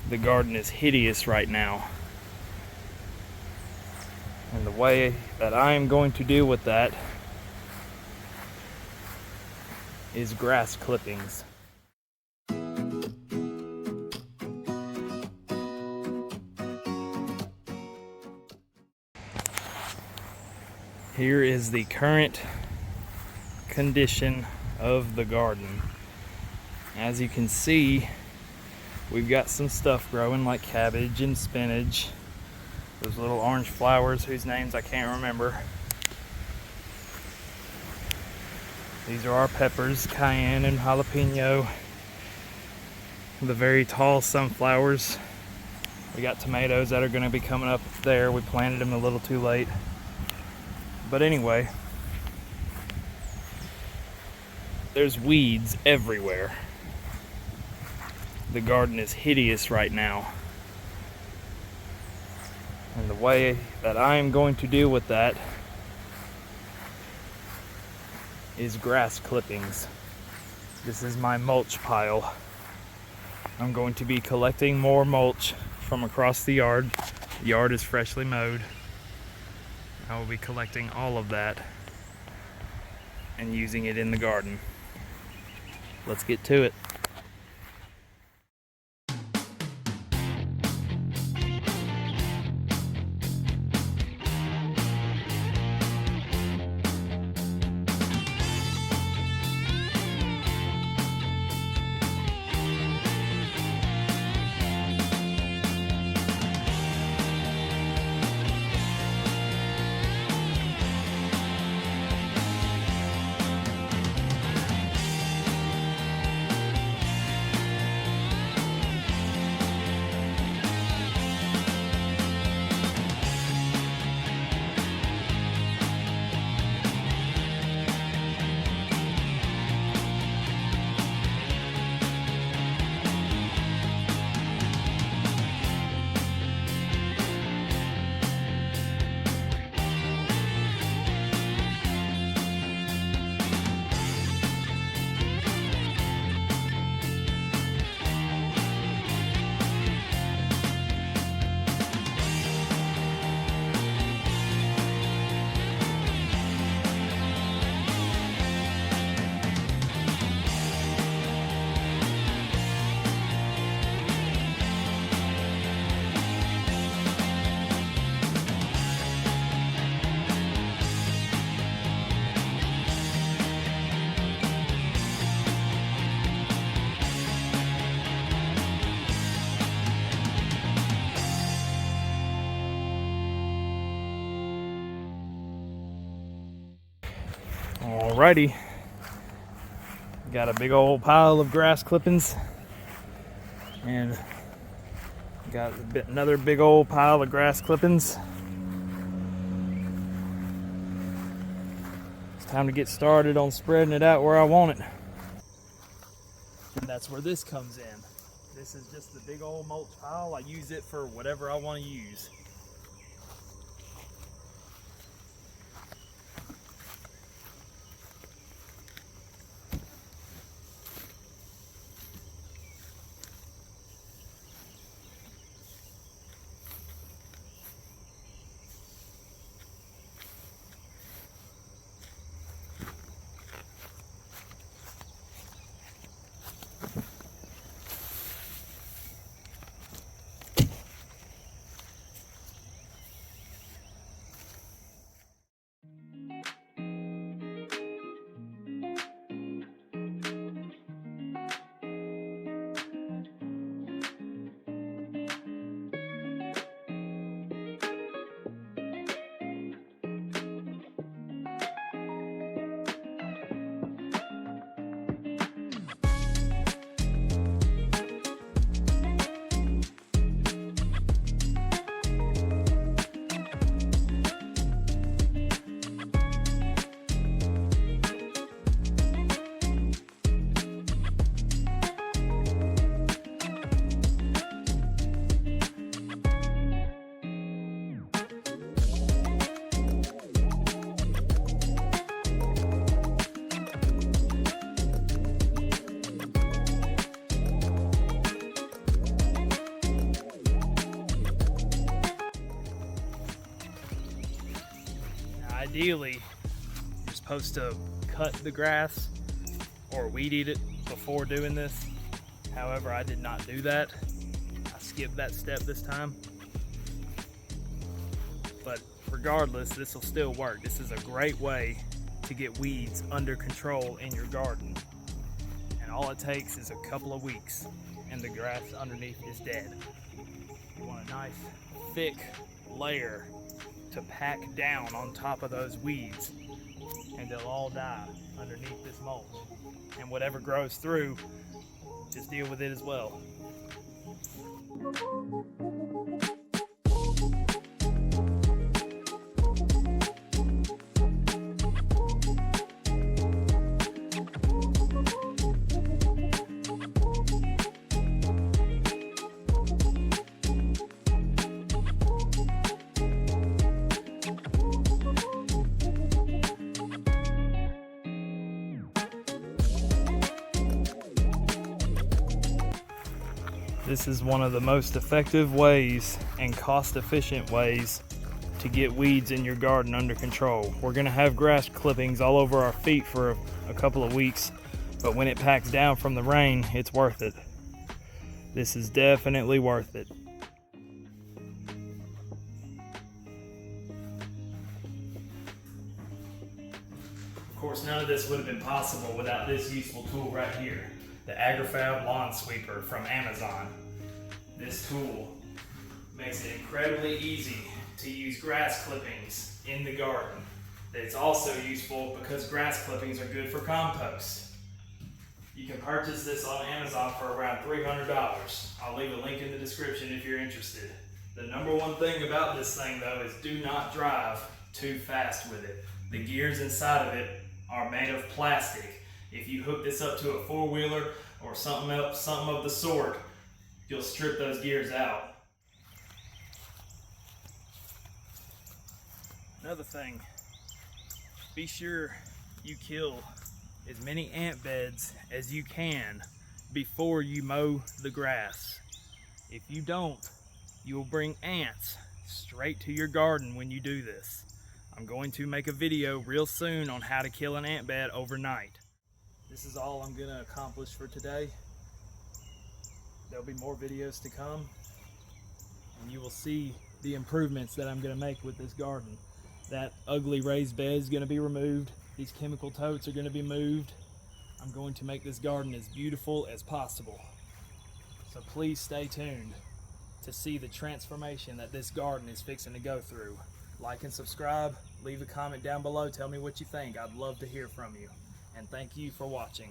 The garden is hideous right now. And the way that I am going to deal with that is grass clippings. Here is the current condition of the garden. As you can see, we've got some stuff growing like cabbage and spinach. Those little orange flowers whose names I can't remember. These are our peppers, cayenne and jalapeno. The very tall sunflowers. We got tomatoes that are going to be coming up there. We planted them a little too late. But anyway, there's weeds everywhere. The garden is hideous right now. And the way that I am going to deal with that is grass clippings. This is my mulch pile. I'm going to be collecting more mulch from across the yard. The yard is freshly mowed. I will be collecting all of that and using it in the garden. Let's get to it. Alrighty, got a big old pile of grass clippings and got another big old pile of grass clippings. It's time to get started on spreading it out where I want it. And that's where this comes in. This is just the big old mulch pile. I use it for whatever I want to use. Ideally, you're supposed to cut the grass or weed eat it before doing this. However, I did not do that. I skipped that step this time. But regardless, this will still work. This is a great way to get weeds under control in your garden. And all it takes is a couple of weeks and the grass underneath is dead. You want a nice thick layer to pack down on top of those weeds, and they'll all die underneath this mulch. And whatever grows through, just deal with it as well. This is one of the most effective ways and cost-efficient ways to get weeds in your garden under control. We're gonna have grass clippings all over our feet for a couple of weeks, but when it packs down from the rain, it's worth it. This is definitely worth it. Of course, none of this would have been possible without this useful tool right here, the AgriFab Lawn Sweeper from Amazon. This tool makes it incredibly easy to use grass clippings in the garden. It's also useful because grass clippings are good for compost. You can purchase this on Amazon for around $300. I'll leave a link in the description if you're interested. The number one thing about this thing though is do not drive too fast with it. The gears inside of it are made of plastic. If you hook this up to a four-wheeler or something else, something of the sort, you'll strip those gears out. Another thing, be sure you kill as many ant beds as you can before you mow the grass. If you don't, you will bring ants straight to your garden when you do this. I'm going to make a video real soon on how to kill an ant bed overnight. This is all I'm gonna accomplish for today. There'll be more videos to come, and you will see the improvements that I'm gonna make with this garden. That ugly raised bed is gonna be removed. These chemical totes are gonna be moved. I'm going to make this garden as beautiful as possible. So please stay tuned to see the transformation that this garden is fixing to go through. Like and subscribe, leave a comment down below, tell me what you think. I'd love to hear from you. And thank you for watching.